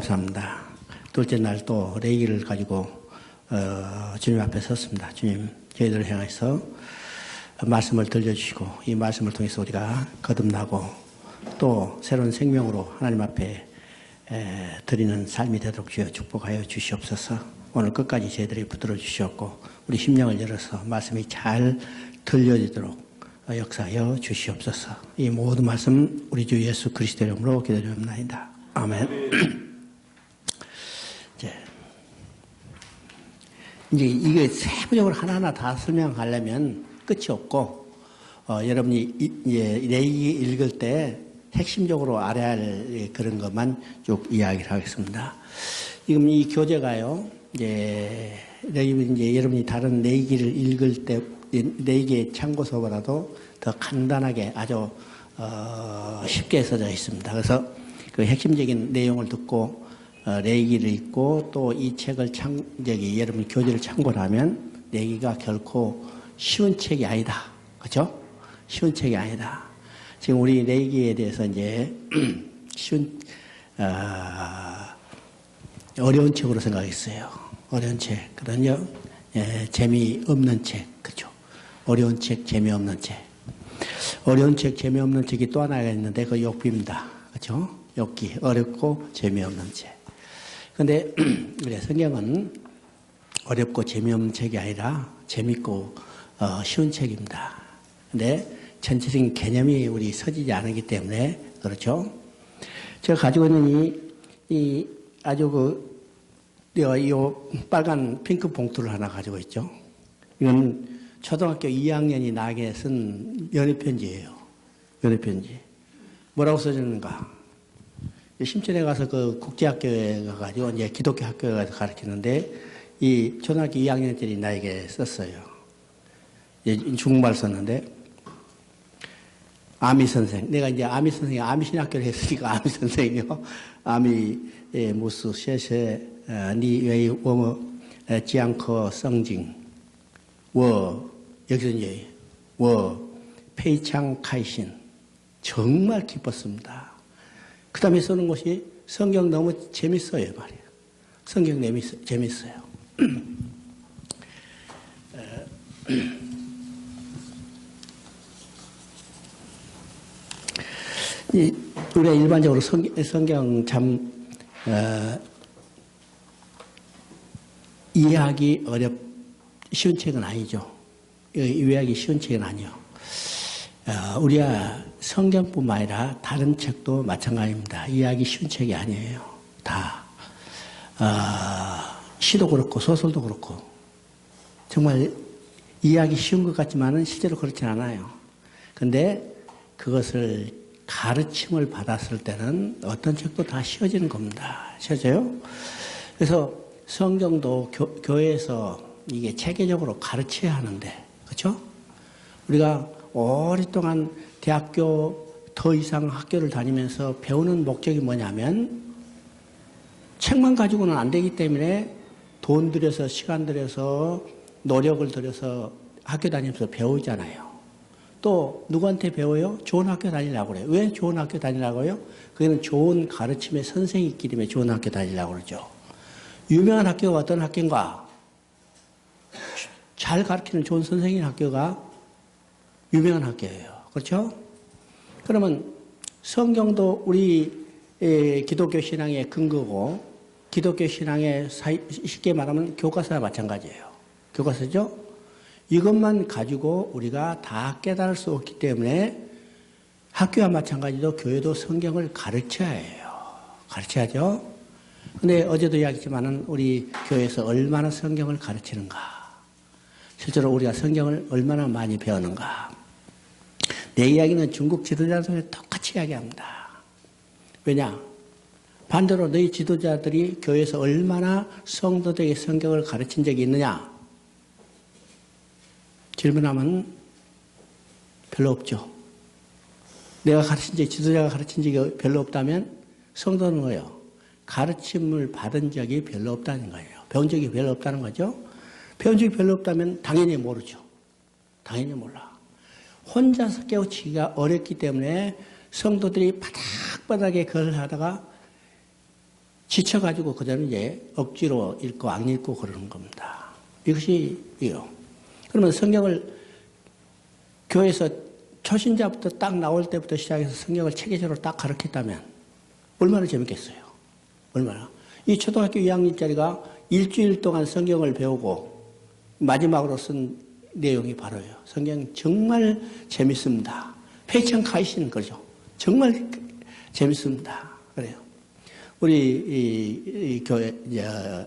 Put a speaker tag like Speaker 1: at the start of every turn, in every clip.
Speaker 1: 감사합니다. 둘째 날 또 레이기를 가지고 주님 앞에 섰습니다. 주님, 저희들을 향해서 말씀을 들려주시고 이 말씀을 통해서 우리가 거듭나고 또 새로운 생명으로 하나님 앞에 드리는 삶이 되도록 주여 축복하여 주시옵소서. 오늘 끝까지 저희들이 붙들어 주시옵고 우리 심령을 열어서 말씀이 잘 들려지도록 역사하여 주시옵소서. 이 모든 말씀 우리 주 예수 그리스도의 이름으로 기도드립니다. 아멘. 이제 이게 세부적으로 하나하나 다 설명하려면 끝이 없고, 여러분이 이제 레이기 읽을 때 핵심적으로 알아야 할 그런 것만 쭉 이야기를 하겠습니다. 지금 이 교재가요, 이제 여러분이 다른 레이기를 읽을 때 레이기의 참고서보다도 더 간단하게 아주 쉽게 써져 있습니다. 그래서 그 핵심적인 내용을 듣고 레이기를 읽고 또 이 책을 여러분 교재를 참고를 하면 레이기가 결코 쉬운 책이 아니다. 그렇죠? 쉬운 책이 아니다. 지금 우리 레이기에 대해서 이제 어려운 책으로 생각했어요. 어려운 책. 그러냐? 재미없는 책. 그렇죠? 어려운 책, 재미없는 책. 어려운 책, 재미없는 책이 또 하나가 있는데 그 욕비입니다. 그렇죠? 욕기. 어렵고 재미없는 책. 근데 우리 성경은 어렵고 재미없는 책이 아니라 재밌고 쉬운 책입니다. 근데 전체적인 개념이 우리 서지지 않기 때문에 그렇죠. 제가 가지고 있는 이 아주 이 빨간 핑크 봉투를 하나 가지고 있죠. 이건 초등학교 2학년이 나에게 쓴 연애편지예요. 연애편지. 뭐라고 써졌는가? 심천에 가서 그 국제학교에 가가지고 이제 기독교 학교에 가서 가르치는데 이 초등학교 2학년짜리 나에게 썼어요. 중국말 썼는데 아미 선생. 내가 이제 아미 선생이 아미 신학교를 했으니까 아미 선생이요. 아미 무스 셰셰 니 웨이 워머 지앙커 성징 워 여기서 이제 워 페이창 카이신 정말 기뻤습니다. 그 다음에 쓰는 것이 성경 너무 재밌어요 말이에요. 성경 재밌어요. 우리가 일반적으로 성경 참 이해하기 쉬운 책은 아니죠. 이해하기 쉬운 책은 아니요. 우리가 성경뿐만 아니라 다른 책도 마찬가지입니다. 이해하기 쉬운 책이 아니에요. 다 시도 그렇고 소설도 그렇고 정말 이해하기 쉬운 것 같지만은 실제로 그렇진 않아요. 근데 그것을 가르침을 받았을 때는 어떤 책도 다 쉬워지는 겁니다. 쉬워져요? 그래서 성경도 교회에서 이게 체계적으로 가르쳐야 하는데, 그렇죠? 우리가 오랫동안 대학교 더 이상 학교를 다니면서 배우는 목적이 뭐냐면 책만 가지고는 안 되기 때문에 돈 들여서 시간 들여서 노력을 들여서 학교 다니면서 배우잖아요. 또 누구한테 배워요? 좋은 학교 다니려고 그래요. 왜 좋은 학교 다니려고 해요? 그게는 좋은 가르침의 선생이 있기 때문에 좋은 학교 다니려고 그러죠. 유명한 학교가 어떤 학교인가? 잘 가르치는 좋은 선생님 학교가 유명한 학교예요. 그렇죠? 그러면 성경도 우리 기독교 신앙의 근거고 기독교 신앙의 쉽게 말하면 교과서와 마찬가지예요. 교과서죠? 이것만 가지고 우리가 다 깨달을 수 없기 때문에 학교와 마찬가지로 교회도 성경을 가르쳐야 해요. 가르쳐야죠. 근데 어제도 이야기했지만은 우리 교회에서 얼마나 성경을 가르치는가. 실제로 우리가 성경을 얼마나 많이 배우는가. 내 이야기는 중국 지도자들과 똑같이 이야기합니다. 왜냐? 반대로 너희 지도자들이 교회에서 얼마나 성도들에게 성경을 가르친 적이 있느냐? 질문하면 별로 없죠. 내가 가르친 적, 지도자가 가르친 적이 별로 없다면 성도는 뭐예요? 가르침을 받은 적이 별로 없다는 거예요. 배운 적이 별로 없다는 거죠. 배운 적이 별로 없다면 당연히 모르죠. 당연히 몰라. 혼자서 깨우치기가 어렵기 때문에 성도들이 바닥바닥에 그걸 하다가 지쳐가지고 그대로 이제 억지로 읽고 안 읽고 그러는 겁니다. 이것이 이요. 그러면 성경을 교회에서 초신자부터 딱 나올 때부터 시작해서 성경을 체계적으로 딱 가르쳤다면 얼마나 재밌겠어요. 얼마나. 이 초등학교 2학년짜리가 일주일 동안 성경을 배우고 마지막으로 쓴 내용이 바로예요. 성경 정말 재밌습니다. 페이천 카이신 그러죠. 정말 재밌습니다. 그래요. 우리 이 교회,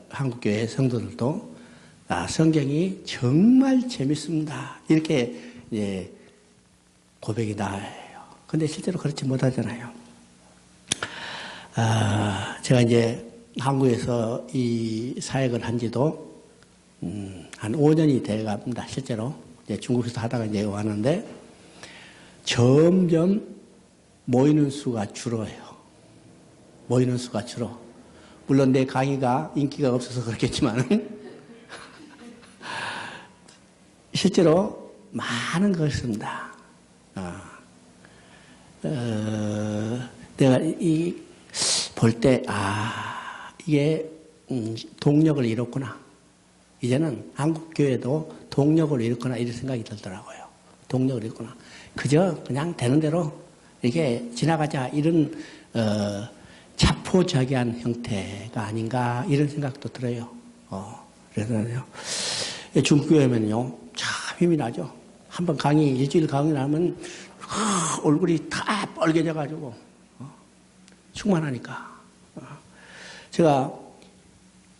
Speaker 1: 한국교회 성도들도 성경이 정말 재밌습니다. 이렇게 고백이 나와요. 근데 실제로 그렇지 못하잖아요. 제가 이제 한국에서 이 사역을 한 지도 한 5년이 돼 갑니다. 실제로. 이제 중국에서 하다가 이제 왔는데 점점 모이는 수가 줄어요. 모이는 수가 줄어. 물론 내 강의가 인기가 없어서 그렇겠지만 실제로 많은 것입니다. 내가 볼 때, 이게 동력을 잃었구나. 이제는 한국교회도 동력을 잃었구나 이런 생각이 들더라고요. 동력을 잃었구나. 그저 그냥 되는 대로 이게 지나가자 이런 자포자기한 형태가 아닌가 이런 생각도 들어요. 그래서요. 중국교회면요 참 힘이 나죠. 한번 일주일 강의 나면 얼굴이 다 빨개져가지고 충만하니까. 제가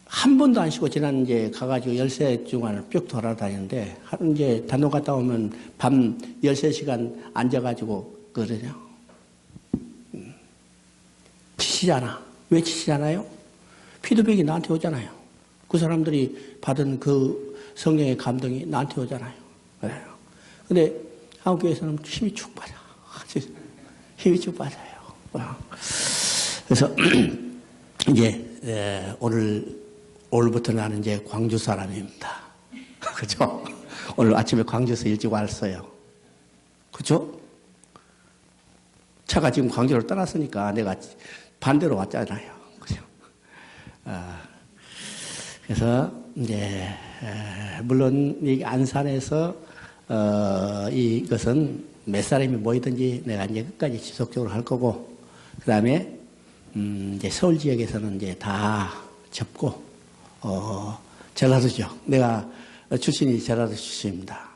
Speaker 1: 한 번도 안 쉬고 지난 이제 가가지고 13주간을 쭉 돌아다니는데 이제 단독 갔다 오면 밤 13시간 앉아가지고 그러냐. 지치잖아. 왜 지치잖아요? 피드백이 나한테 오잖아요. 그 사람들이 받은 그 성령의 감동이 나한테 오잖아요. 그래요. 근데 한국교회에서는 힘이 축 빠져. 힘이 축 빠져요. 그래서 이제 오늘부터 나는 이제 광주 사람입니다. 그죠? 오늘 아침에 광주에서 일찍 왔어요. 그죠? 차가 지금 광주를 떠났으니까 내가 반대로 왔잖아요. 그죠? 그래서 이제 물론 이 안산에서 이것은 몇 사람이 모이든지 내가 이제 끝까지 지속적으로 할 거고, 그 다음에 이제 서울 지역에서는 이제 다 접고 전라도 지역, 내가 출신이 전라도 출신입니다.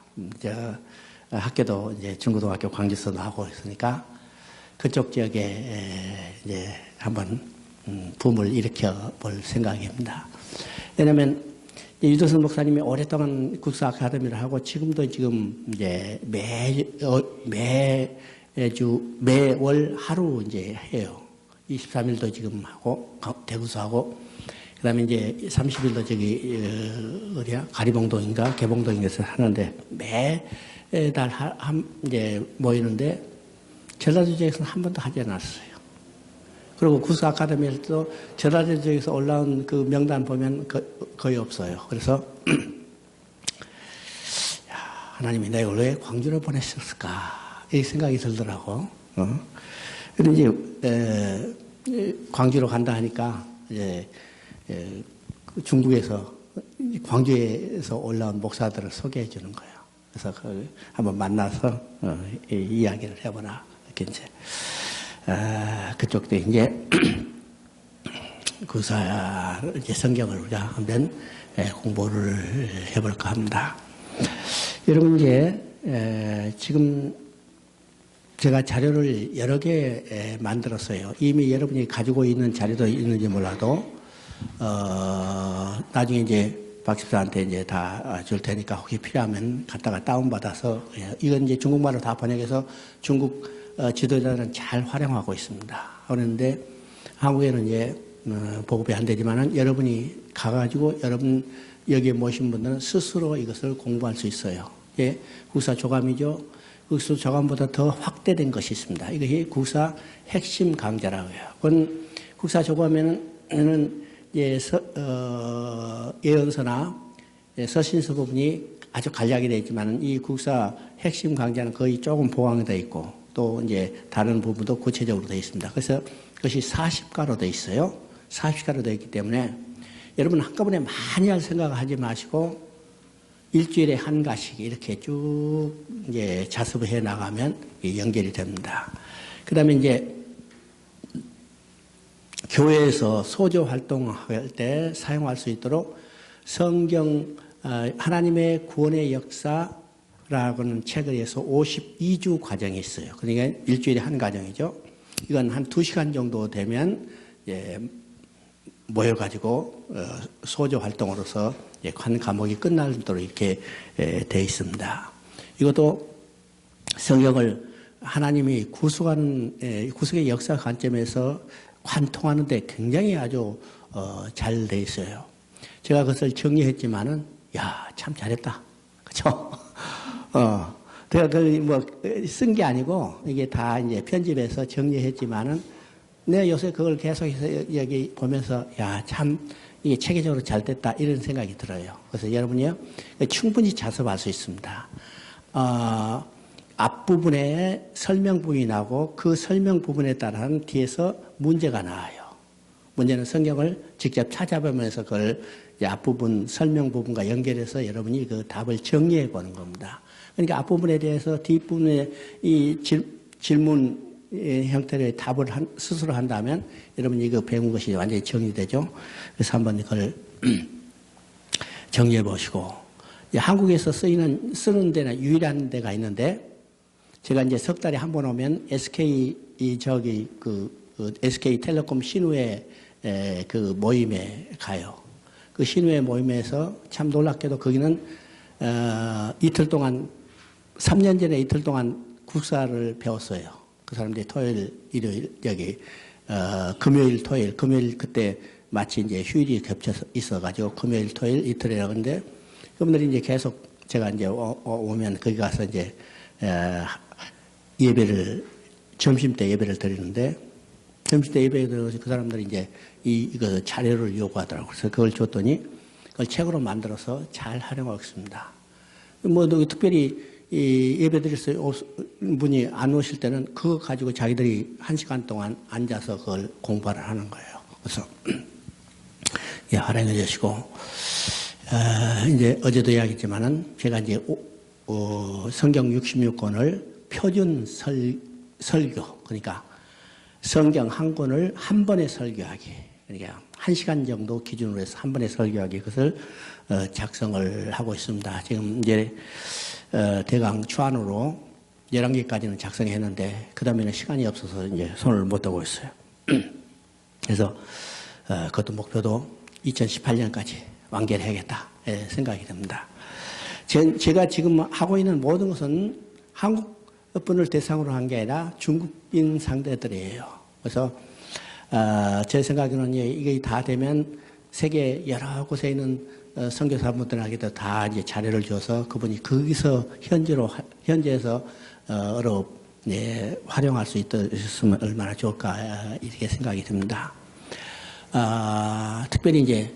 Speaker 1: 학교도 이제 중고등학교 광주에서 나오고 있으니까 그쪽 지역에 이제 한번 붐을 일으켜 볼 생각입니다. 왜냐하면 유도선 목사님이 오랫동안 국사 아카데미를 하고 지금도 지금 이제 매월 하루 이제 해요. 23일도 지금 하고 대구서 하고 그다음에 이제 30일도 저기 어디야 가리봉동인가 개봉동에서 하는데 매달 이제 모이는데 전라도 지역에서는 한 번도 하지 않았어요. 그리고 국사 아카데미에서도 전라도 지역에서 올라온 그 명단 보면 거의 없어요. 그래서 하나님이 내가 왜 광주를 보냈을까 이 생각이 들더라고. 그런데 이제 광주로 간다 하니까 이제 중국에서 광주에서 올라온 목사들을 소개해 주는 거예요. 그래서 한번 만나서 이야기를 해보나 이렇게 이제 그쪽도 이제 구사 이제 성경을 우리가 한번 공부를 해볼까 합니다. 여러분 이제 지금 제가 자료를 여러 개 만들었어요. 이미 여러분이 가지고 있는 자료도 있는지 몰라도 나중에 이제 박 집사한테 이제 다 줄 테니까 혹시 필요하면 갖다가 다운받아서 이건 이제 중국말로 다 번역해서 중국 지도자들은 잘 활용하고 있습니다. 그런데 한국에는 이제 보급이 안 되지만은 여러분이 가가지고 여러분 여기에 모신 분들은 스스로 이것을 공부할 수 있어요. 예, 국사 조감이죠. 국사 조감보다 더 확대된 것이 있습니다. 이것이 국사 핵심 강좌라고 해요. 그건 국사 조감에는 예언서나 서신서 부분이 아주 간략히 되어 있지만 이 국사 핵심 강좌는 거의 조금 보강이 되어 있고 또 이제 다른 부분도 구체적으로 되어 있습니다. 그래서 그것이 40가로 되어 있어요. 40시간으로 되어 있기 때문에 여러분 한꺼번에 많이 할 생각을 하지 마시고 일주일에 한 가씩 이렇게 쭉 이제 자습을 해 나가면 연결이 됩니다. 그 다음에 이제 교회에서 소조 활동할 때 사용할 수 있도록 성경 하나님의 구원의 역사라고는 책을 해서 52주 과정이 있어요. 그러니까 일주일에 한 과정이죠. 이건 한 2시간 정도 되면 모여가지고 소조 활동으로서 한 과목이 끝나도록 이렇게 되어 있습니다. 이것도 성경을 하나님이 구속의 역사 관점에서 관통하는데 굉장히 아주 잘 돼 있어요. 제가 그것을 정리했지만은 참 잘했다, 그렇죠? 제가 쓴 게 아니고 이게 다 이제 편집해서 정리했지만은 내가 요새 그걸 계속해서 여기 보면서 참 이게 체계적으로 잘 됐다 이런 생각이 들어요. 그래서 여러분이요 충분히 자습할 수 있습니다. 앞부분에 설명 부분이 나오고 그 설명 부분에 따른 뒤에서 문제가 나와요. 문제는 성경을 직접 찾아보면서 그걸 앞부분 설명 부분과 연결해서 여러분이 그 답을 정리해 보는 겁니다. 그러니까 앞부분에 대해서 뒷부분에 이 질문 형태의 답을 스스로 한다면 여러분이 이거 배운 것이 완전히 정리되죠. 그래서 한번 그걸 정리해 보시고 한국에서 쓰는 데는 유일한 데가 있는데 제가 이제 석 달에 한 번 오면 SK텔레콤 신우회 그 모임에 가요. 그 신우회 모임에서 참 놀랍게도 거기는 이틀 동안 3년 전에 이틀 동안 국사를 배웠어요. 그 사람들이 토요일, 일요일 여기 금요일, 토요일, 금요일 그때 마치 이제 휴일이 겹쳐서 있어가지고 금요일, 토요일 이틀이라고 하는데 그분들이 이제 계속 제가 이제 오면 거기 가서 이제 예배를 점심 때 예배를 드리는데 점심 때 예배에 들어서 그 사람들이 이제 이거 자료를 요구하더라고요. 그래서 그걸 줬더니 그걸 책으로 만들어서 잘 활용하고 있습니다. 특별히 예배 드릴 분이 안 오실 때는 그거 가지고 자기들이 1시간 동안 앉아서 그걸 공부를 하는 거예요. 그래서 활용해 주시고 이제 어제도 이야기했지만은 제가 이제 성경 66권을 표준 설교 그러니까 성경 한 권을 한 번에 설교하기 그러니까 1시간 정도 기준으로 해서 한 번에 설교하기 그것을 작성을 하고 있습니다. 지금 이제 대강 초안으로 11개까지는 작성했는데 그 다음에는 시간이 없어서 이제 손을 못 대고 있어요. 그래서 그것도 목표도 2018년까지 완결해야겠다 생각이 듭니다. 제가 지금 하고 있는 모든 것은 한국 분을 대상으로 한 게 아니라 중국인 상대들이에요. 그래서 제 생각에는 이게 다 되면 세계 여러 곳에 있는 선교사분들에게도 다 이제 자료를 줘서 그분이 거기서 현지에서 활용할 수 있으면 얼마나 좋을까 이렇게 생각이 듭니다. 특별히 이제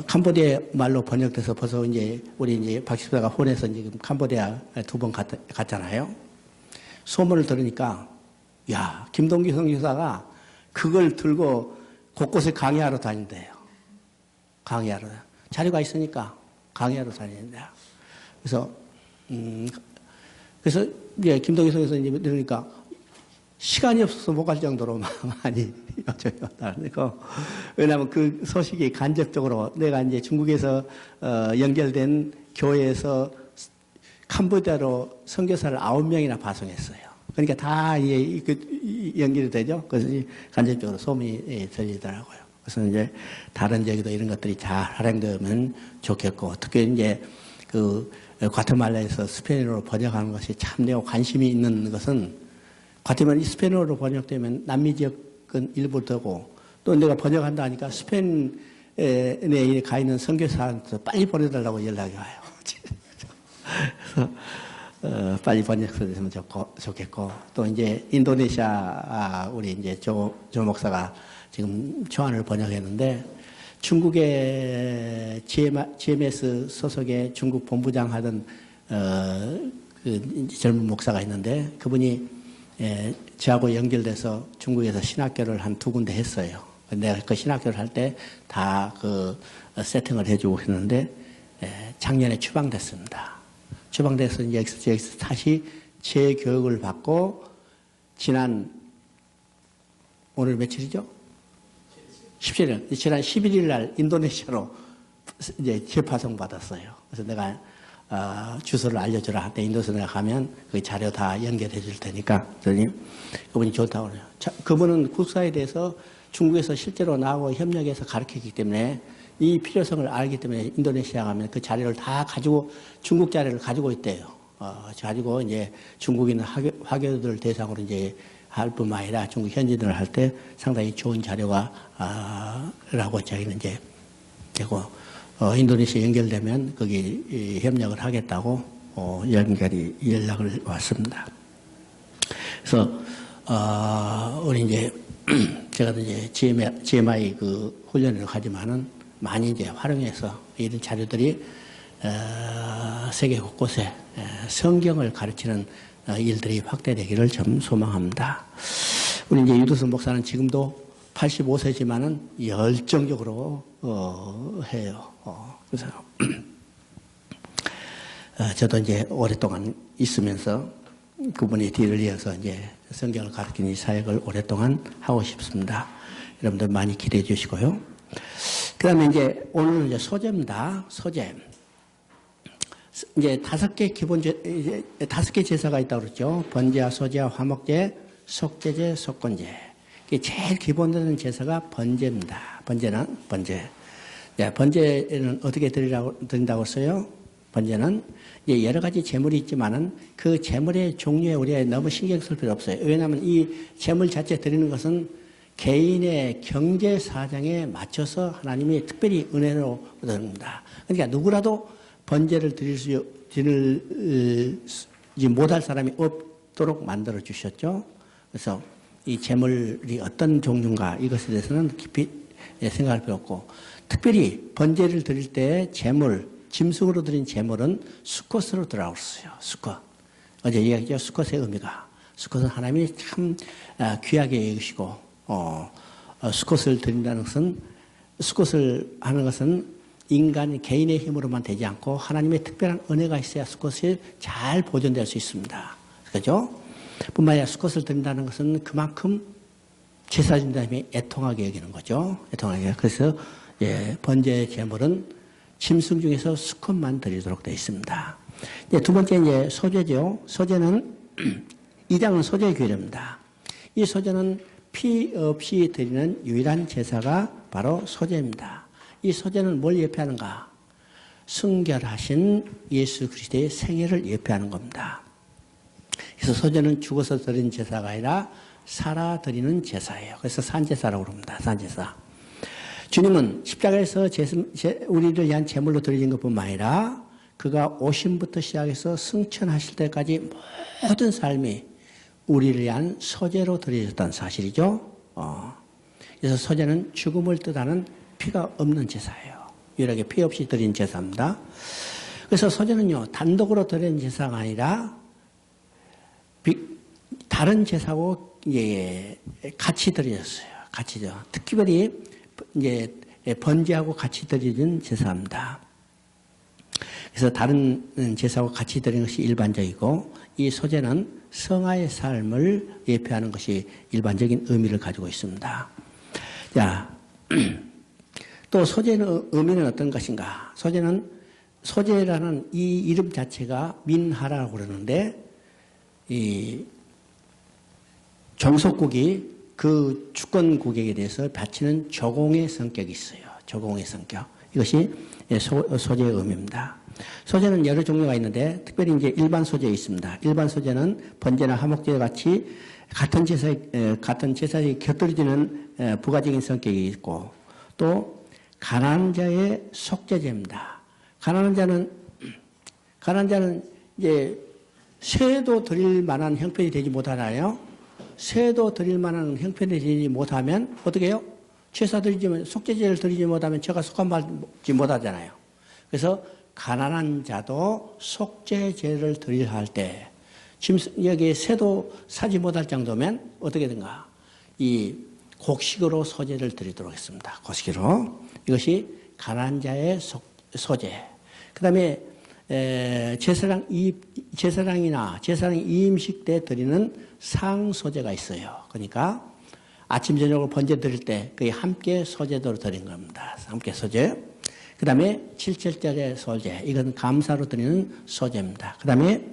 Speaker 1: 캄보디아 말로 번역돼서 벌써 이제 우리 이제 박 집사가 혼에서 지금 캄보디아 2번 갔잖아요. 소문을 들으니까 김동기 선교사가 그걸 들고 곳곳에 강의하러 다닌대요. 강의하러 자료가 있으니까 강의하러 다닌대요. 그래서 이제 김동기 선교사 이제 들으니까 시간이 없어서 못 갈 정도로 많이 여쭤요. 왜냐하면 그 소식이 간접적으로 내가 이제 중국에서 연결된 교회에서 캄보디아로 선교사를 9명이나 파송했어요. 그러니까 다 연결이 되죠. 그래서 간접적으로 소문이 들리더라고요. 그래서 이제 다른 저기도 이런 것들이 잘 활용되면 좋겠고, 특히 이제 그 과테말라에서 스페인어로 번역하는 것이 참 내가 관심이 있는 것은 과테말라 스페인어로 번역되면 남미 지역은 일부 되고 또 내가 번역한다 하니까 스페인에 가 있는 선교사한테 빨리 보내달라고 연락이 와요. 그래서 빨리 번역됐으면 좋겠고 또 이제 인도네시아 우리 이제 조 목사가 지금 초안을 번역했는데 중국의 GMS 소속의 중국 본부장 하던 그 젊은 목사가 있는데 그분이 저하고 연결돼서 중국에서 신학교를 한 2군데 했어요. 내가 그 신학교를 할 때 다 그 세팅을 해주고 했는데, 작년에 추방됐습니다. 추방돼서 이제 여기서 다시 재교육을 받고, 오늘 며칠이죠? 17일. 지난 11일 날 인도네시아로 이제 재파송 받았어요. 그래서 내가, 주소를 알려주라 할 때 인도에서 내가 가면 그 자료 다 연결해 줄 테니까, 그분이 좋다고 그래요. 그분은 국사에 대해서 중국에서 실제로 나하고 협력해서 가르치기 때문에 이 필요성을 알기 때문에 인도네시아 가면 그 자료를 다 가지고 중국 자료를 가지고 있대요. 가지고 이제 중국인 화교들 대상으로 이제 할 뿐만 아니라 중국 현지인을 할 때 상당히 좋은 자료가 라고 자기는 이제 되고 인도네시아 연결되면 거기 협력을 하겠다고 연락을 왔습니다. 그래서 우리 이제 제가 이제 GMI 그 훈련을 가지만은 많이 이제 활용해서 이런 자료들이 세계 곳곳에 성경을 가르치는 일들이 확대되기를 좀 소망합니다. 우리 이제 유도선 목사는 지금도 85세지만은 열정적으로 해요. 그래서 저도 이제 오랫동안 있으면서 그분이 뒤를 이어서 이제 성경을 가르치는 이 사역을 오랫동안 하고 싶습니다. 여러분들 많이 기대해 주시고요. 그 다음에 이제 오늘은 이제 소제입니다. 소제. 이제 다섯 개 제사가 있다고 그랬죠. 번제와 소제와 화목제, 속제제, 속건제. 제일 기본되는 제사가 번제입니다. 번제. 번제는 어떻게 드린다고 했어요? 번제는 여러 가지 제물이 있지만은 그 제물의 종류에 우리가 너무 신경 쓸 필요 없어요. 왜냐하면 이 제물 자체 드리는 것은 개인의 경제 사정에 맞춰서 하나님이 특별히 은혜로 드립니다. 그러니까 누구라도 번제를 드리지 못할 사람이 없도록 만들어 주셨죠. 그래서 이 제물이 어떤 종류인가 이것에 대해서는 깊이 생각할 필요 없고, 특별히 번제를 드릴 때 짐승으로 드린 제물은 수컷으로 들어왔어요. 수컷. 어제 이야기했죠. 수컷의 의미가. 수컷은 하나님이 참 귀하게 여기시고, 수컷을 드린다는 것은, 수컷을 하는 것은 인간 개인의 힘으로만 되지 않고 하나님의 특별한 은혜가 있어야 수컷이 잘 보존될 수 있습니다. 그죠? 뿐만 아니라 수컷을 드린다는 것은 그만큼 제사 드린다면 애통하게 여기는 거죠. 애통하게. 그래서 번제 제물은 짐승 중에서 수컷만 드리도록 되어 있습니다. 두 번째 이제 소제죠. 소제는 2장은 소제의 규례입니다. 이 소제는 피 없이 드리는 유일한 제사가 바로 소제입니다. 이 소제는 뭘 예표하는가? 순결하신 예수 그리스도의 생애를 예표하는 겁니다. 그래서 소제는 죽어서 드리는 제사가 아니라 살아 드리는 제사예요. 그래서 산제사라고 그럽니다. 산제사. 주님은 십자가에서 우리를 위한 제물로 드려진 것뿐만 아니라 그가 오심부터 시작해서 승천하실 때까지 모든 삶이 우리를 위한 소제로 드려졌다는 사실이죠. 그래서 소제는 죽음을 뜻하는 피가 없는 제사예요. 유일하게 피 없이 드린 제사입니다. 그래서 소제는요, 단독으로 드린 제사가 아니라 다른 제사하고 같이 드려졌어요. 같이죠. 특별히 이제 번제하고 같이 드려진 제사입니다. 그래서 다른 제사하고 같이 드리는 것이 일반적이고, 이 소제는 성화의 삶을 예표하는 것이 일반적인 의미를 가지고 있습니다. 자, 또 소제의 의미는 어떤 것인가? 소제라는 이 이름 자체가 민하라고 그러는데, 이 종속국이 그 주권 국익에 대해서 바치는 조공의 성격이 있어요. 조공의 성격. 이것이 소제의 의미입니다. 소제는 여러 종류가 있는데 특별히 이제 일반 소제 있습니다. 일반 소제는 번제나 화목제와 같이 같은 제사에 곁들여지는 부가적인 성격이 있고, 또 가난한 자의 속죄제입니다. 가난한 자는 이제 세도 드릴 만한 형편이 되지 못하나요? 세도 드릴 만한 형편이 되지 못하면 어떻게 해요? 제사 드리지만, 속죄제를 드리지 못하면 제가 속함받지 못하잖아요. 그래서 가난한 자도 속죄제를 드릴 할 때, 지금 여기 세도 사지 못할 정도면 어떻게 된가? 이 곡식으로 소재를 드리도록 했습니다. 곡식으로. 이것이 가난한 자의 소재. 그 다음에 제사랑이나 제사랑 이임식 때 드리는 상소재가 있어요. 그러니까 아침 저녁으로 번제 드릴 때 거의 함께 소재도로 드린 겁니다. 함께 소재. 그 다음에 칠칠절의 소재. 이건 감사로 드리는 소재입니다. 그 다음에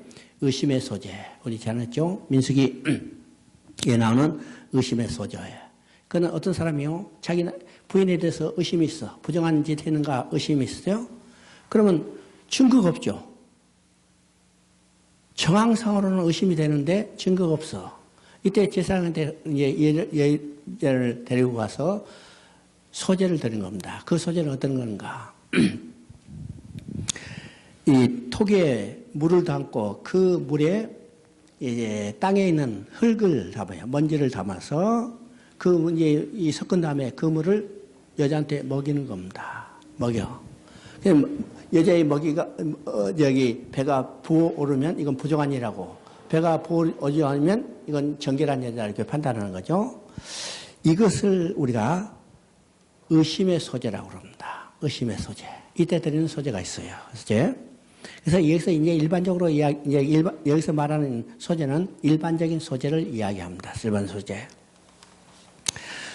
Speaker 1: 의심의 소재. 우리 잘 했죠? 민수기에 나오는 의심의 소재예요. 그는 어떤 사람이요? 자기 부인에 대해서 의심이 있어. 부정한 짓 했는가 의심이 있어요? 그러면 증거가 없죠. 정황상으로는 의심이 되는데 증거가 없어. 이때 제사장한테 여자를 데리고 가서 소재를 드린 겁니다. 그 소재는 어떤 건가? 이 톡에 물을 담고 그 물에 이제 땅에 있는 흙을 담아요. 먼지를 담아서 그 이제 이 섞은 다음에 그 물을 여자한테 먹이는 겁니다. 먹여. 여자의 먹이가 여기 배가 부어오르면 이건 부정한 일이라고, 배가 부어오지 않으면 이건 정결한 여자 이렇게 판단하는 거죠. 이것을 우리가 의심의 소재라고 그럽니다. 의심의 소재. 이때 드리는 소재가 있어요. 그래서 여기서 이제 일반적으로 여기서 말하는 소재는 일반적인 소재를 이야기합니다. 일반 소재.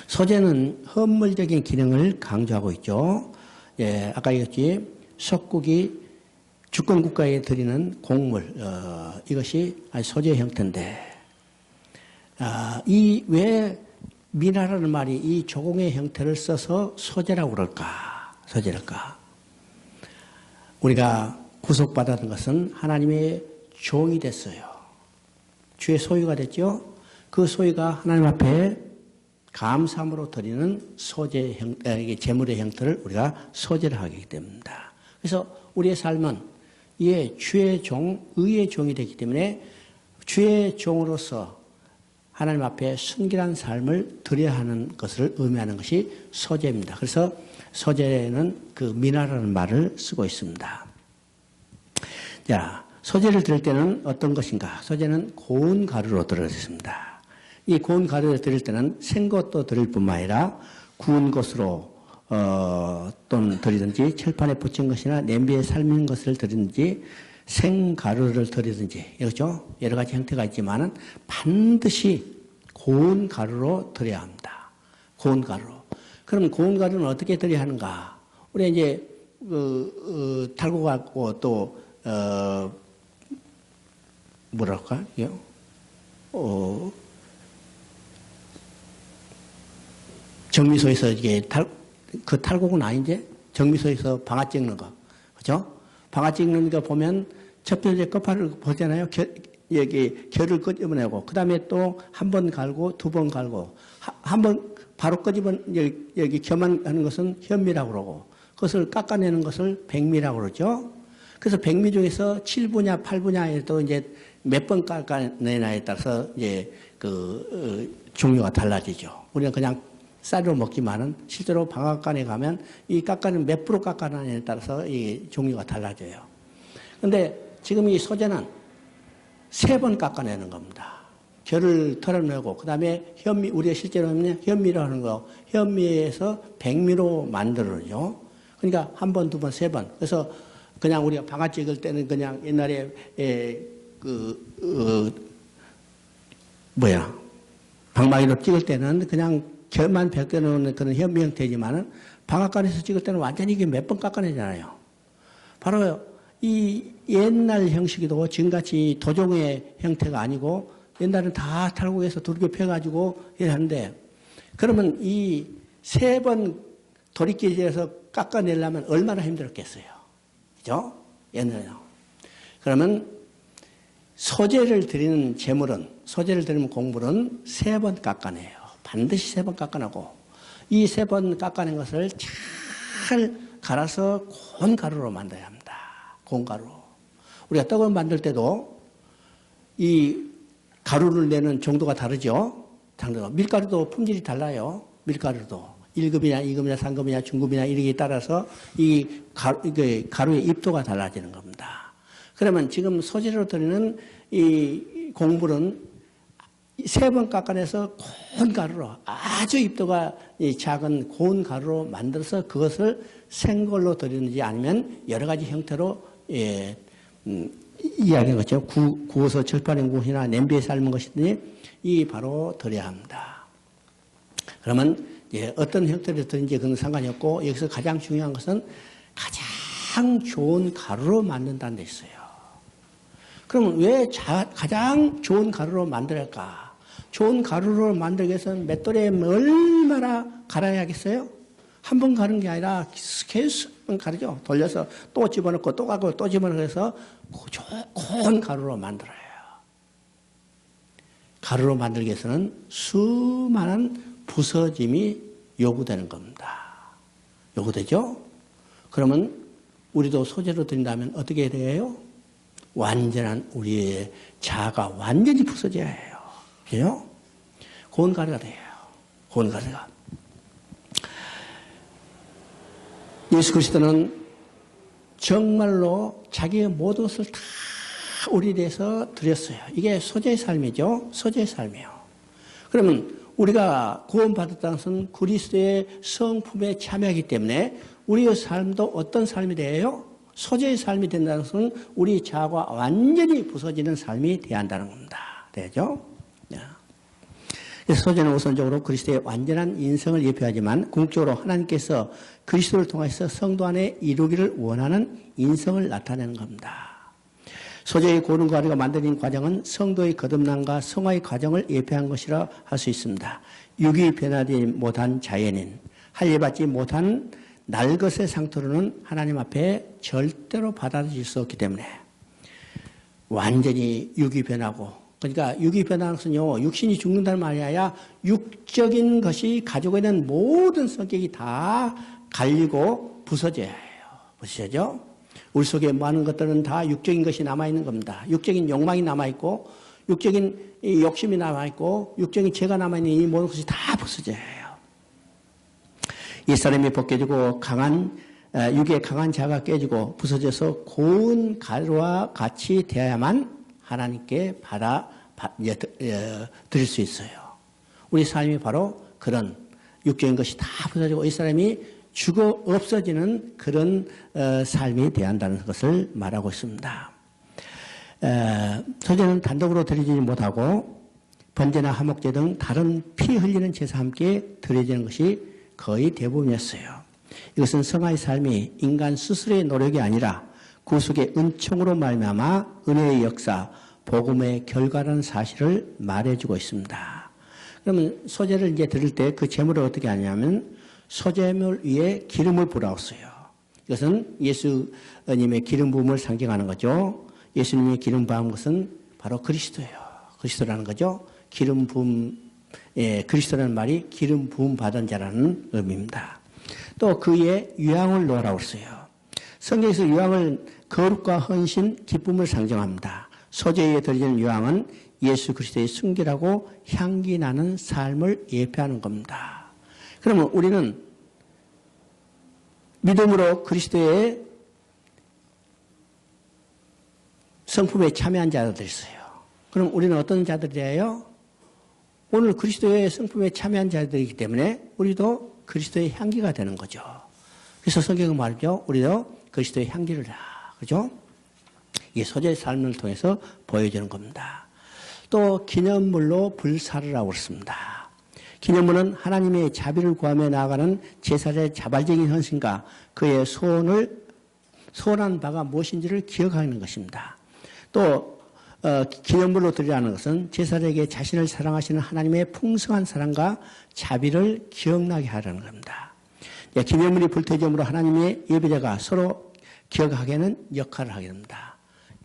Speaker 1: 소재는 헌물적인 기능을 강조하고 있죠. 예, 아까 얘기했지. 석국이 주권 국가에 드리는 곡물, 이것이 소재 형태인데, 왜 미나라는 말이 이 조공의 형태를 써서 소재라고 그럴까? 소재랄까? 우리가 구속받았던 것은 하나님의 종이 됐어요. 주의 소유가 됐죠? 그 소유가 하나님 앞에 감사함으로 드리는 소재 재물의 형태를 우리가 소재를 하기 때문입니다. 그래서 우리의 삶은 주의 종, 의의 종이 되기 때문에 주의 종으로서 하나님 앞에 순결한 삶을 드려야 하는 것을 의미하는 것이 소재입니다. 그래서 소재는 그 미나라는 말을 쓰고 있습니다. 자, 소재를 드릴 때는 어떤 것인가? 소재는 고운 가루로 드렸습니다. 이 고운 가루를 드릴 때는 생것도 드릴 뿐만 아니라 구운 것으로 또는 드리든지 철판에 붙인 것이나 냄비에 삶은 것을 드리든지 생가루를 드리든지, 그렇죠? 여러 가지 형태가 있지만은 반드시 고운 가루로 드려야 합니다. 고운 가루. 그럼 고운 가루는 어떻게 드려야 하는가? 우리 이제 탈곡하고 또 뭐랄까? 정미소에서 이게 그 탈곡은 아닌데 정미소에서 방아 찍는 거, 그렇죠? 방아 찍는 거 보면 첫 번째 끝판을 보잖아요. 여기 결을 끄집어내고 그 다음에 또 한 번 갈고 두 번 갈고 한 번 바로 끄집어 여기 겸한 하는 것은 현미라고 그러고 그것을 깎아내는 것을 백미라고 그러죠. 그래서 백미 중에서 7분야, 8분야에도 이제 몇 번 깎아내냐에 따라서 이제 종류가 달라지죠. 우리는 그냥 쌀로 먹지만은 실제로 방앗간에 가면 이 깎아는 몇 프로 깎아내냐에 따라서 이 종류가 달라져요. 근데 지금 이 소재는 3번 깎아내는 겁니다. 결을 털어내고 그 다음에 현미, 우리가 실제로 하면 현미로 하는 거, 현미에서 백미로 만들어죠. 그러니까 한 번, 두 번, 3번. 그래서 그냥 우리가 방아 찍을 때는 그냥 옛날에 방망이로 찍을 때는 그냥 결만 벗겨놓는 그런 현미 형태지만은 방앗간에서 찍을 때는 완전히 이게 몇 번 깎아내잖아요. 바로 이 옛날 형식이도 지금같이 도종의 형태가 아니고 옛날은 다 탈곡해서 두르게 펴가지고 이러는데 그러면 이 3번 도리깨질에서 깎아내려면 얼마나 힘들었겠어요. 그죠? 옛날에는. 그러면 소재를 드리는 재물은, 소재를 드리는 곡물은 3번 깎아내요. 반드시 3번 깎아내고 이 3번 깎아낸 것을 잘 갈아서 고운 가루로 만들어야 합니다. 고운 가루. 우리가 떡을 만들 때도 이 가루를 내는 정도가 다르죠. 밀가루도 품질이 달라요. 밀가루도 1급이냐 2급이냐 3급이냐 중급이냐 이렇게 따라서 이 가루의 입도가 달라지는 겁니다. 그러면 지금 소재로 드리는 이 곡물은 3번 깎아내서 고운 가루로 아주 입도가 작은 고운 가루로 만들어서 그것을 생걸로 드리는지 아니면 여러 가지 형태로 이야기한 거죠. 구워서 절판한 구이나 냄비에 삶은 것이더니 이 바로 드려야 합니다. 그러면 어떤 형태로 드는지 그건 상관이 없고 여기서 가장 중요한 것은 가장 좋은 가루로 만든다는 데 있어요. 그러면 왜 가장 좋은 가루로 만들까? 좋은 가루로 만들기 위해서는 맷돌에 얼마나 갈아야겠어요? 한 번 가는 게 아니라 계속 가르죠. 돌려서 또 집어넣고 또 가고 또 집어넣고 해서 고운 가루로 만들어요. 가루로 만들기 위해서는 수많은 부서짐이 요구되는 겁니다. 요구되죠? 그러면 우리도 소재로 드린다면 어떻게 돼요? 완전한 우리의 자아가 완전히 부서져야 해요. 그죠? 고운 가루가 돼요. 고운 가루가. 예수 그리스도는 정말로 자기의 모든 것을 다 우리에 대해서 드렸어요. 이게 소재의 삶이죠. 소재의 삶이에요. 그러면 우리가 구원받았다는 것은 그리스도의 성품에 참여하기 때문에 우리의 삶도 어떤 삶이 돼요? 소재의 삶이 된다는 것은 우리 자아가 완전히 부서지는 삶이 돼야 한다는 겁니다. 되죠? 그래서 소재는 우선적으로 그리스도의 완전한 인성을 예표하지만 궁극적으로 하나님께서 그리스도를 통해서 성도 안에 이루기를 원하는 인성을 나타내는 겁니다. 소재의 고른 가루가 만들어진 과정은 성도의 거듭남과 성화의 과정을 예표한 것이라 할 수 있습니다. 육이 변하지 못한 자연인, 할례받지 못한 날것의 상태로는 하나님 앞에 절대로 받아들일 수 없기 때문에 완전히 육이 변하고, 그러니까 육이 변하는 것은요, 육신이 죽는다는 말이 아니라 육적인 것이 가지고 있는 모든 성격이 다 갈리고 부서져야 해요. 보시죠? 우리 속에 많은 것들은 다 육적인 것이 남아있는 겁니다. 육적인 욕망이 남아있고, 육적인 욕심이 남아있고, 육적인 죄가 남아있는 이 모든 것이 다 부서져야 해요. 옛사람이 벗겨지고 육의 강한 자가 깨지고 부서져서 고운 가루와 같이 되어야만 하나님께 드릴 수 있어요. 우리 삶이 바로 그런 육적인 것이 다 부서지고 이 사람이 죽어 없어지는 그런 삶이 되어야 한다는 것을 말하고 있습니다. 소재는 단독으로 드리지 못하고 번제나 화목제 등 다른 피 흘리는 제사와 함께 드려지는 것이 거의 대부분이었어요. 이것은 성화의 삶이 인간 스스로의 노력이 아니라 구속의 은총으로 말미암아 은혜의 역사, 복음의 결과라는 사실을 말해주고 있습니다. 그러면 소재를 이제 드릴 때 그 제물을 어떻게 하냐면 소재물 위에 기름을 부었어요. 이것은 예수님의 기름 부음을 상징하는 거죠. 예수님의 기름 부은 것은 바로 그리스도예요. 그리스도라는 거죠. 기름 부음, 그리스도라는 말이 기름 부음 받은 자라는 의미입니다. 또 그 위에 유향을 놓으라고 했어요. 성경에서 유향을 거룩과 헌신, 기쁨을 상징합니다. 소재에 드려지는 유향은 예수 그리스도의 순결하고 향기 나는 삶을 예표하는 겁니다. 그러면 우리는 믿음으로 그리스도의 성품에 참여한 자들이 있어요. 그럼 우리는 어떤 자들이에요? 오늘 그리스도의 성품에 참여한 자들이기 때문에 우리도 그리스도의 향기가 되는 거죠. 그래서 성경은 말이죠. 우리도 그리스도의 향기를 다. 그죠? 이게 소재의 삶을 통해서 보여주는 겁니다. 또 기념물로 불사르라고 그랬습니다. 기념물은 하나님의 자비를 구하며 나아가는 제사장의 자발적인 헌신과 그의 소원한 바가 무엇인지를 기억하는 것입니다. 또 기념물로 드리라는 것은 제사장에게 자신을 사랑하시는 하나님의 풍성한 사랑과 자비를 기억나게 하려는 겁니다. 기념물이 불태움으로 하나님의 예배자가 서로 기억하게 하는 역할을 하게 됩니다.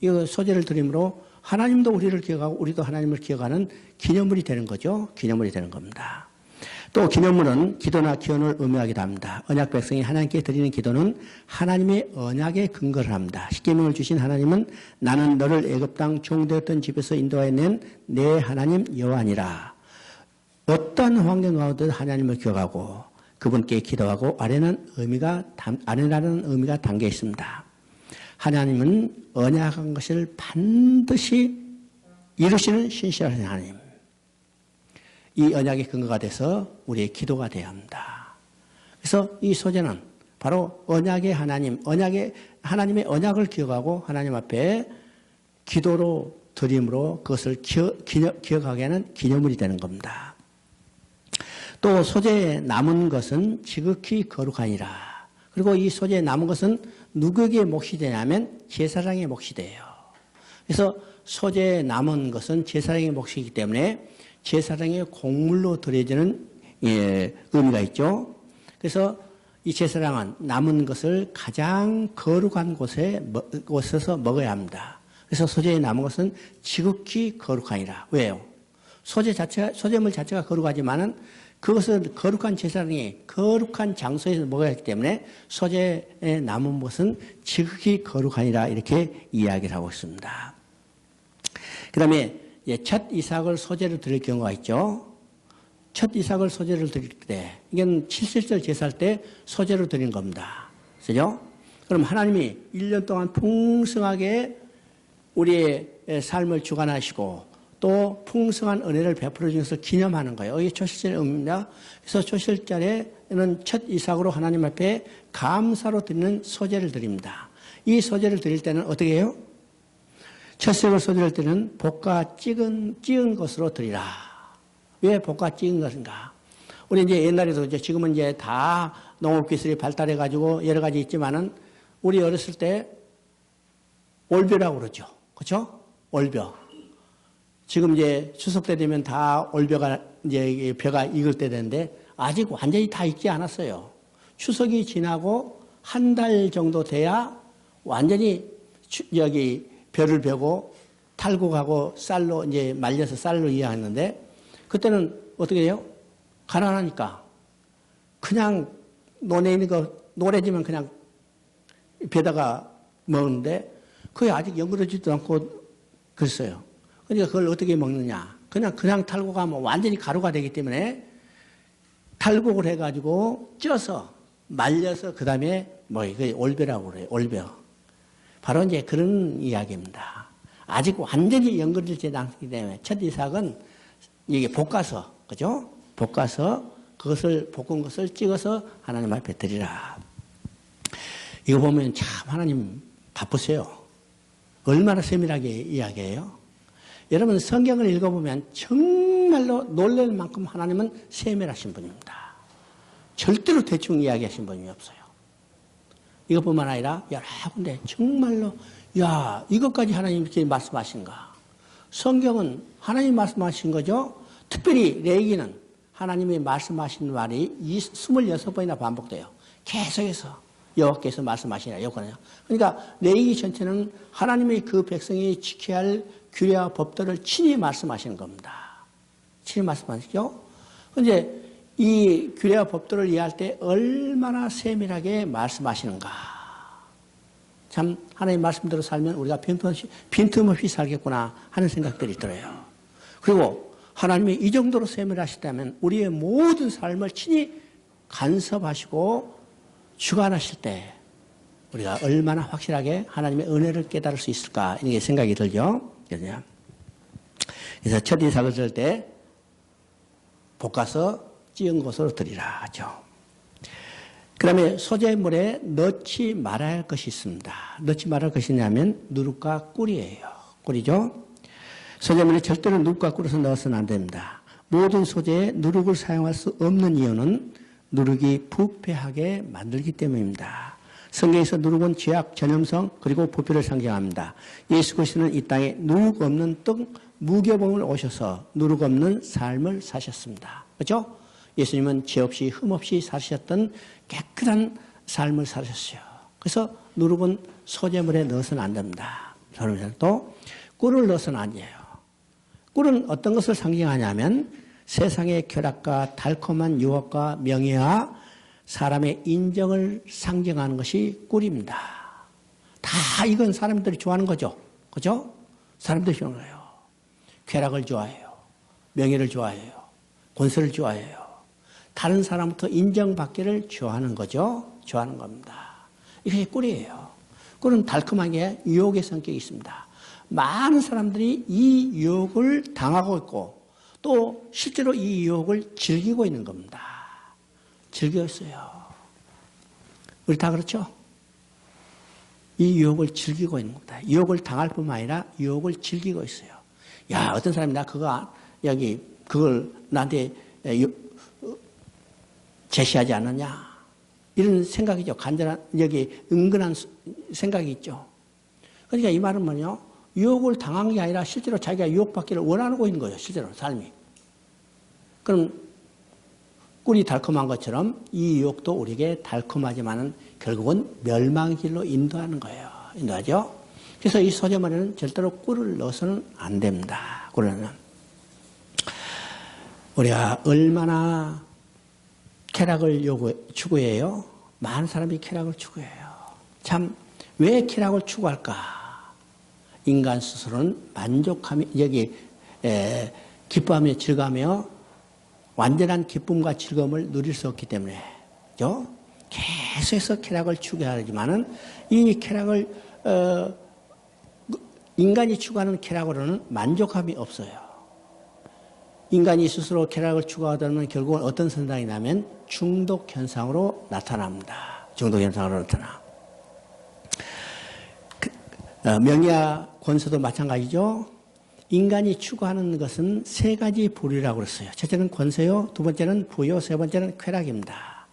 Speaker 1: 이 소재를 드림으로 하나님도 우리를 기억하고 우리도 하나님을 기억하는 기념물이 되는 거죠. 기념물이 되는 겁니다. 또 기념물은 기도나 기원을 의미하기도 합니다. 언약 백성이 하나님께 드리는 기도는 하나님의 언약에 근거를 합니다. 십계명을 주신 하나님은 나는 너를 애굽 땅 종되었던 집에서 인도하여 낸 내 하나님 여호와니라. 어떤 환경 가운데도 하나님을 기억하고 그분께 기도하고 아뢰라는 의미가 담겨 있습니다. 하나님은 언약한 것을 반드시 이루시는 신실하신 하나님. 이 언약의 근거가 돼서 우리의 기도가 되어야 합니다. 그래서 이 소재는 바로 언약의 하나님의 언약을 기억하고 하나님 앞에 기도로 드림으로 그것을 기억하게 하는 기념물이 되는 겁니다. 또 소재에 남은 것은 지극히 거룩하니라. 그리고 이 소재에 남은 것은 누구에게 몫이 되냐면 제사장의 몫이 돼요. 그래서 소재에 남은 것은 제사장의 몫이기 때문에 제사장의 곡물로 드려지는 의미가 있죠. 그래서 이 제사장은 남은 것을 가장 거룩한 곳에서 먹어야 합니다. 그래서 소재에 남은 것은 지극히 거룩하니라. 왜요? 소재물 자체가 거룩하지만은 그것을 거룩한 제사장이 거룩한 장소에서 먹어야 하기 때문에 소재에 남은 것은 지극히 거룩하니라 이렇게 이야기를 하고 있습니다. 그 다음에 첫 이삭을 소재로 드릴 경우가 있죠. 첫 이삭을 소재로 드릴 때, 이건 7세절 제사할 때 소재로 드린 겁니다. 그죠? 그럼 하나님이 1년 동안 풍성하게 우리의 삶을 주관하시고 또 풍성한 은혜를 베풀어 주셔서 기념하는 거예요. 이게 초실절의 의미입니다. 그래서 초실절에는 첫 이삭으로 하나님 앞에 감사로 드리는 소재를 드립니다. 이 소재를 드릴 때는 어떻게 해요? 첫색을 소재를 때는 볶아 찌은 것으로 드리라. 왜 볶아 찌은 것인가? 우리 이제 옛날에도 지금은 이제 다 농업기술이 발달해가지고 여러 가지 있지만은 우리 어렸을 때 올벼라고 그러죠. 그렇죠? 올벼. 지금 이제 추석 때 되면 다 올벼가 이제 벼가 익을 때 되는데 아직 완전히 다 익지 않았어요. 추석이 지나고 한 달 정도 돼야 완전히 벼를 베고 탈곡하고 쌀로 이제 말려서 쌀로 이어하는데 그때는 어떻게 해요? 가난하니까 그냥 논에 있는 거 노래지면 그냥 벼다가 먹는데 그게 아직 연그러지도 않고 그랬어요. 그러니까 그걸 어떻게 먹느냐? 그냥 탈곡하면 완전히 가루가 되기 때문에 탈곡을 해가지고 쪄서 말려서 그 다음에 그 올벼라고 그래요. 올벼. 바로 이제 그런 이야기입니다. 아직 완전히 연그러지지 않기 때문에 첫 이삭은 이게 볶아서, 그죠? 볶아서 그것을 볶은 것을 찍어서 하나님 앞에 드리라. 이거 보면 참 하나님 바쁘세요. 얼마나 세밀하게 이야기해요? 여러분 성경을 읽어보면 정말로 놀랄 만큼 하나님은 세밀하신 분입니다. 절대로 대충 이야기하신 분이 없어요. 이것뿐만 아니라 여러 군데 정말로 야 이것까지 하나님께 말씀하신가. 성경은 하나님 말씀하신 거죠. 특별히 레위기는 하나님이 말씀하신 말이 26번이나 반복돼요. 계속해서 여호와께서 말씀하시라 여거든요. 그러니까 레위기 전체는 하나님의 그 백성이 지켜야 할 규례와 법들을 친히 말씀하시는 겁니다. 친히 말씀하시죠. 그런데 이 규례와 법들을 이해할 때 얼마나 세밀하게 말씀하시는가. 참 하나님 말씀대로 살면 우리가 빈틈없이 살겠구나 하는 생각들이 들어요. 그리고 하나님이 이 정도로 세밀하시다면 우리의 모든 삶을 친히 간섭하시고 주관하실 때 우리가 얼마나 확실하게 하나님의 은혜를 깨달을 수 있을까 이게 생각이 들죠. 그래서 첫 이삭을 들 때 볶아서 찌은 것으로 드리라 하죠. 그 다음에 소재물에 넣지 말아야 할 것이 있습니다. 넣지 말아야 할 것이 뭐냐면 누룩과 꿀이에요. 꿀이죠. 소재물에 절대로 누룩과 꿀을 넣어서는 안 됩니다. 모든 소재에 누룩을 사용할 수 없는 이유는 누룩이 부패하게 만들기 때문입니다. 성경에서 누룩은 죄악, 전염성 그리고 부패를 상징합니다. 예수 그리스도는 이 땅에 누룩 없는 떡 무교범을 오셔서 누룩 없는 삶을 사셨습니다. 그렇죠? 예수님은 죄 없이 흠 없이 사셨던 깨끗한 삶을 사셨어요. 그래서 누룩은 소재물에 넣어서는 안 됩니다. 또 꿀을 넣어서는 안 돼요. 꿀은 어떤 것을 상징하냐면 세상의 쾌락과 달콤한 유혹과 명예와 사람의 인정을 상징하는 것이 꿀입니다. 다 이건 사람들이 좋아하는 거죠. 그죠? 사람들이 좋아하는 거예요. 쾌락을 좋아해요. 명예를 좋아해요. 권세를 좋아해요. 다른 사람부터 인정받기를 좋아하는 거죠. 좋아하는 겁니다. 이게 꿀이에요. 꿀은 달콤하게 유혹의 성격이 있습니다. 많은 사람들이 이 유혹을 당하고 있고 또 실제로 이 유혹을 즐기고 있는 겁니다. 즐기고 있어요. 우리 다 그렇죠? 이 유혹을 즐기고 있는 겁니다. 유혹을 당할 뿐만 아니라 유혹을 즐기고 있어요. 야, 어떤 사람이 나 그걸 나한테 제시하지 않느냐. 이런 생각이죠. 간절한, 은근한 생각이 있죠. 그러니까 이 말은 뭐냐? 유혹을 당한 게 아니라 실제로 자기가 유혹받기를 원하고 있는 거예요. 실제로 삶이. 그럼 꿀이 달콤한 것처럼 이 유혹도 우리에게 달콤하지만은 결국은 멸망의 길로 인도하는 거예요. 인도하죠? 그래서 이 소재머리는 절대로 꿀을 넣어서는 안 됩니다. 꿀은. 우리가 얼마나 쾌락을 추구해요? 많은 사람이 쾌락을 추구해요. 참, 왜 쾌락을 추구할까? 인간 스스로는 만족함이, 기뻐하며 즐거하며 완전한 기쁨과 즐거움을 누릴 수 없기 때문에, 그죠? 계속해서 쾌락을 추구하지만은 이 쾌락을, 인간이 추구하는 쾌락으로는 만족함이 없어요. 인간이 스스로 쾌락을 추구하다 보면 결국은 어떤 선상이 나면 중독 현상으로 나타납니다. 중독 현상으로 나타나. 명예와 권세도 마찬가지죠. 인간이 추구하는 것은 세 가지 부류라고 그랬어요. 첫째는 권세요, 두 번째는 부요, 세 번째는 쾌락입니다.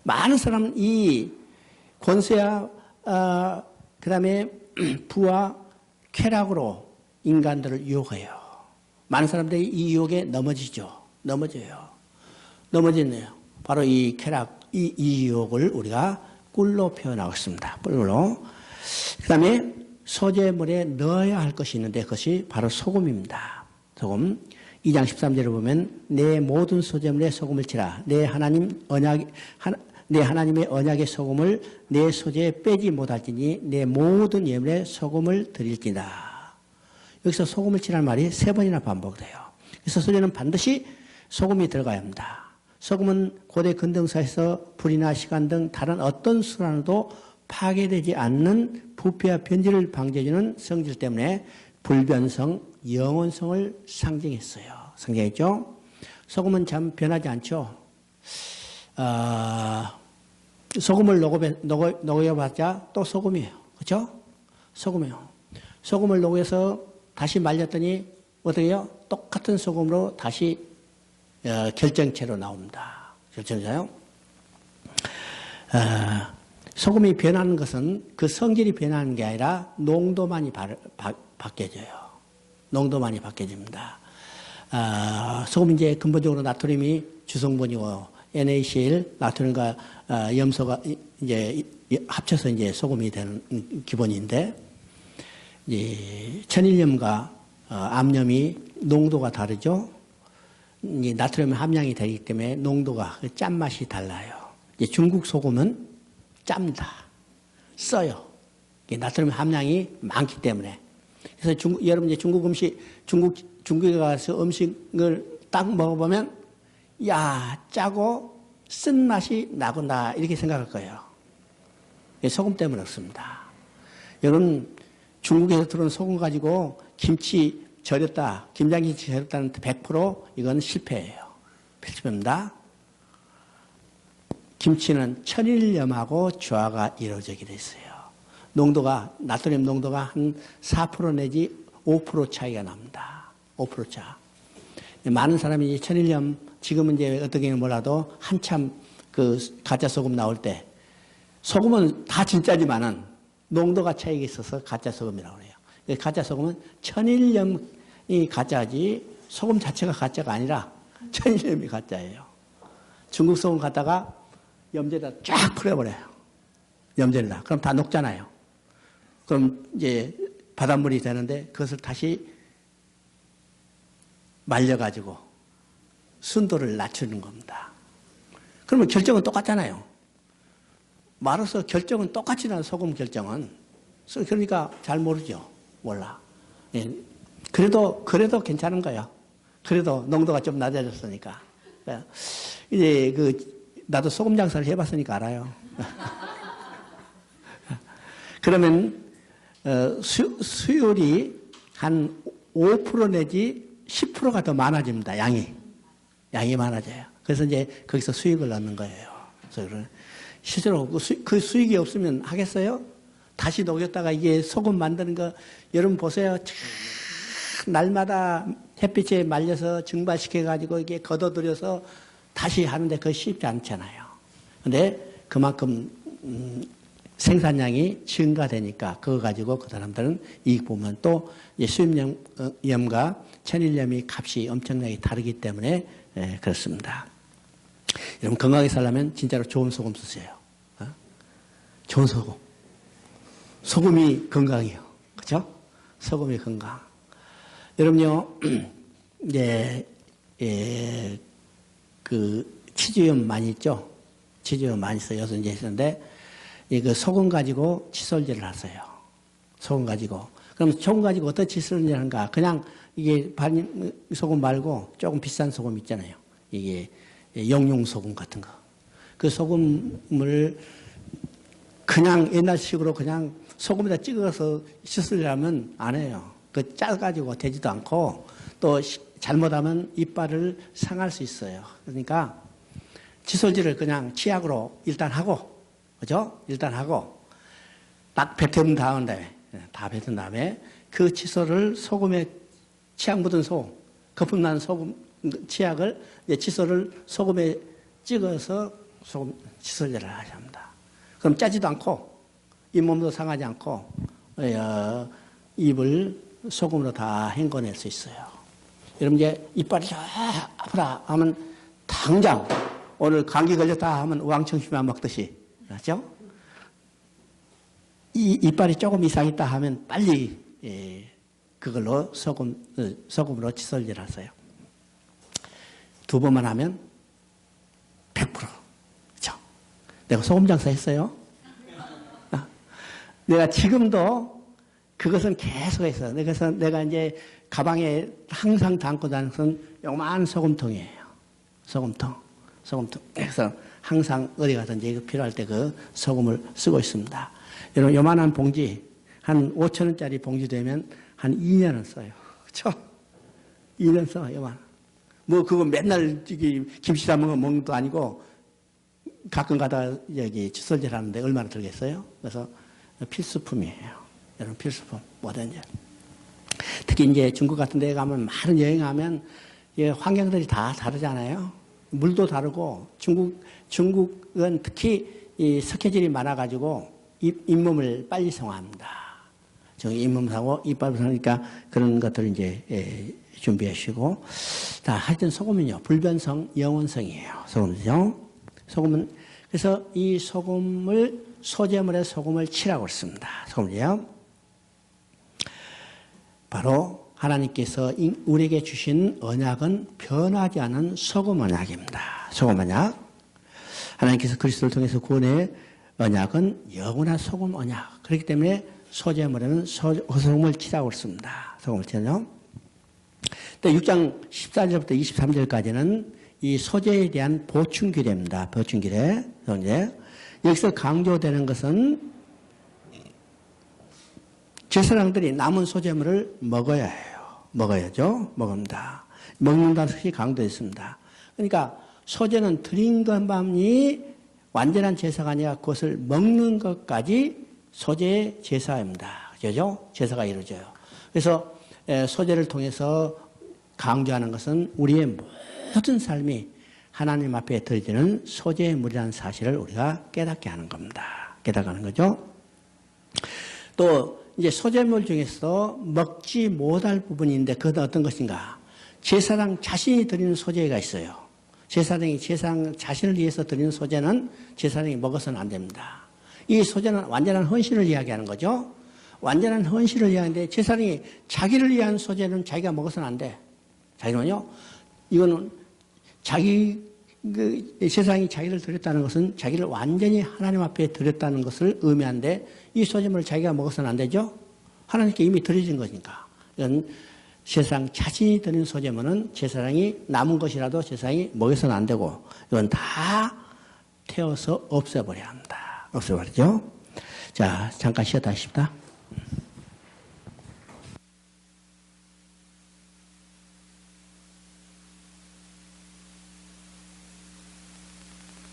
Speaker 1: 많은 사람은 이 권세와 그 다음에 부와 쾌락으로 인간들을 유혹해요. 많은 사람들이 이 유혹에 넘어져요. 넘어지네요. 바로 이 쾌락, 이 유혹을 우리가 꿀로 표현하고 있습니다. 꿀로. 그 다음에 소재물에 넣어야 할 것이 있는데 그것이 바로 소금입니다. 소금. 2장 13절을 보면 내 모든 소재물에 소금을 치라. 내 하나님의 언약의 소금을 내 소재에 빼지 못할지니 내 모든 예물에 소금을 드릴지다. 여기서 소금을 치라는 말이 3번이나 반복돼요. 그래서 소재는 반드시 소금이 들어가야 합니다. 소금은 고대 근동사에서 불이나 시간 등 다른 어떤 수단으로도 파괴되지 않는 부패와 변질을 방지해주는 성질 때문에 불변성, 영원성을 상징했어요. 상징했죠. 소금은 참 변하지 않죠. 소금을 녹여봤자 또 소금이에요. 그렇죠? 소금이에요. 소금을 녹여서 다시 말렸더니 어떻게 해요? 똑같은 소금으로 다시 결정체로 나옵니다. 결정체요. 소금이 변하는 것은 그 성질이 변하는 게 아니라 농도만이 바뀌어져요. 농도만이 바뀌어집니다. 소금이 이제 근본적으로 나트륨이 주성분이고 NaCl, 나트륨과 염소가 이제 합쳐서 이제 소금이 되는 기본인데, 천일염과 암염이 농도가 다르죠. 나트륨 함량이 되기 때문에 농도가 짠맛이 달라요. 중국 소금은 짭니다. 써요. 나트륨 함량이 많기 때문에. 그래서 여러분 이제 중국 음식, 중국에 가서 음식을 딱 먹어보면 야, 짜고 쓴 맛이 나구나 이렇게 생각할 거예요. 소금 때문에 그렇습니다. 여러분 중국에서 들어온 소금 가지고 김치 절였다, 김장김치 절였다는 100% 이건 실패예요. 실패입니다. 김치는 천일염하고 조화가 이루어지게 돼 있어요. 농도가, 나트륨 농도가 한 4% 내지 5% 차이가 납니다. 5% 차. 많은 사람이 천일염, 지금은 이제 어떻게는 몰라도 한참 그 가짜 소금 나올 때, 소금은 다 진짜지만은 농도가 차이가 있어서 가짜 소금이라고 해요. 가짜 소금은 천일염이 가짜지 소금 자체가 가짜가 아니라 천일염이 가짜예요. 중국 소금 갖다가 염제에다 쫙 풀어버려요. 염제에다. 그럼 다 녹잖아요. 그럼 이제 바닷물이 되는데 그것을 다시 말려가지고 순도를 낮추는 겁니다. 그러면 결정은 똑같잖아요. 말아서 결정은 똑같지 않아요. 소금 결정은. 그러니까 잘 모르죠. 몰라. 예. 그래도 괜찮은 거예요. 그래도 농도가 좀 낮아졌으니까. 이제 나도 소금 장사를 해봤으니까 알아요. 그러면 수율이 한 5% 내지 10%가 더 많아집니다. 양이 많아져요. 그래서 이제 거기서 수익을 얻는 거예요. 그래서 실제로 그 수익이 없으면 하겠어요? 다시 녹였다가 이게 소금 만드는 거 여러분 보세요. 날마다 햇빛에 말려서 증발시켜가지고 이게 걷어들여서 다시 하는데 그거 쉽지 않잖아요. 근데 그만큼 생산량이 증가되니까 그거 가지고 그 사람들은 이익 보면 또 수입염과 천일염이 값이 엄청나게 다르기 때문에 그렇습니다. 여러분 건강하게 살려면 진짜로 좋은 소금 쓰세요. 좋은 소금. 소금이 건강이에요. 그렇죠? 소금이 건강. 여러분요, 그 치즈염 많이 있죠? 치즈염 많이 써요. 여섯 이제 있었는데 그 소금 가지고 칫솔질을 하세요. 소금 가지고. 그럼 소금 가지고 어떤 칫솔질을 하는가? 그냥 이게 소금 말고 조금 비싼 소금 있잖아요. 이게 영용 소금 같은 거. 그 소금을 그냥 옛날식으로 그냥 소금에다 찍어서 칫솔질하면 안 해요. 그 짜가지고 되지도 않고 또 잘못하면 이빨을 상할 수 있어요. 그러니까 칫솔질을 그냥 치약으로 일단 하고, 그죠? 일단 하고, 딱 뱉은 다음에, 다 뱉은 다음에 그 칫솔을 소금에 치약 묻은 거품 나는 소금, 치약을, 칫솔을 소금에 찍어서 소금 칫솔질을 하셔야 합니다. 그럼 짜지도 않고, 잇몸도 상하지 않고, 입을 소금으로 다 헹궈낼 수 있어요. 여러분 이제 이빨이 아프다 하면 당장 오늘 감기 걸렸다 하면 우황청심만 먹듯이, 맞죠? 이 이빨이 조금 이상 있다 하면 빨리 그걸로 소금으로 칫솔질 하세요. 2번만 하면 100%. 그렇죠? 내가 소금 장사 했어요. 내가 지금도 그것은 계속 했어요. 그래서 내가 이제 가방에 항상 담고 다니는 것은 요만한 소금통이에요. 소금통. 그래서 항상 어디 가든지 필요할 때 그 소금을 쓰고 있습니다. 여러분, 요만한 봉지, 한 5,000원짜리 봉지 되면 한 2년은 써요. 그쵸? 2년 써, 요만. 뭐, 그거 맨날 김치 담은 먹는 것도 아니고, 가끔 가다가 여기 칫솔질 하는데 얼마나 들겠어요? 그래서 필수품이에요. 여러분, 필수품. 뭐든지. 특히 이제 중국 같은 데 가면 많은 여행하면 환경들이 다 다르잖아요. 물도 다르고 중국은 특히 이 석회질이 많아가지고 잇몸을 빨리 성합니다. 잇몸 상하고 이빨 상하니까 그런 것들을 이제 준비하시고. 자, 하여튼 소금은요, 불변성, 영원성이에요. 소금은요. 소금은, 그래서 이 소재물에 소금을 칠하고 있습니다. 소금이요. 바로 하나님께서 우리에게 주신 언약은 변하지 않은 소금 언약입니다. 소금 언약. 하나님께서 그리스도를 통해서 구원의 언약은 영원한 소금 언약. 그렇기 때문에 소재물에는 소금을 칠하고 있습니다. 소금을 칠하죠. 6장 14절부터 23절까지는 이 소재에 대한 보충 규례입니다. 보충 규례. 여기서 강조되는 것은 제사장들이 남은 소재물을 먹어야 해요. 먹어야죠. 먹습니다. 먹는다는 것이 강조했습니다. 그러니까 소재는 드린 것만이 완전한 제사가 아니라 그것을 먹는 것까지 소재의 제사입니다. 그죠? 제사가 이루어져요. 그래서 소재를 통해서 강조하는 것은 우리의 모든 삶이 하나님 앞에 드려지는 소재의 물이라는 사실을 우리가 깨닫게 하는 겁니다. 깨닫는 거죠. 또 이제 소재물 중에서 먹지 못할 부분인데 그것은 어떤 것인가? 제사장 자신이 드리는 소재가 있어요. 제사장 자신을 위해서 드리는 소재는 제사장이 먹어서는 안 됩니다. 이 소재는 완전한 헌신을 이야기하는 거죠. 완전한 헌신을 이야기하는데 제사장이 자기를 위한 소재는 자기가 먹어서는 안 돼. 자기는요, 이거는 세상이 자기를 드렸다는 것은 자기를 완전히 하나님 앞에 드렸다는 것을 의미하는데 이 소재물을 자기가 먹어서는 안 되죠? 하나님께 이미 드려진 거니까. 이건 세상 자신이 드린 소재물은 제사장이 남은 것이라도 제사장이 먹여서는 안 되고 이건 다 태워서 없애버려야 합니다. 없애버리죠? 자, 잠깐 쉬었다 하십시다.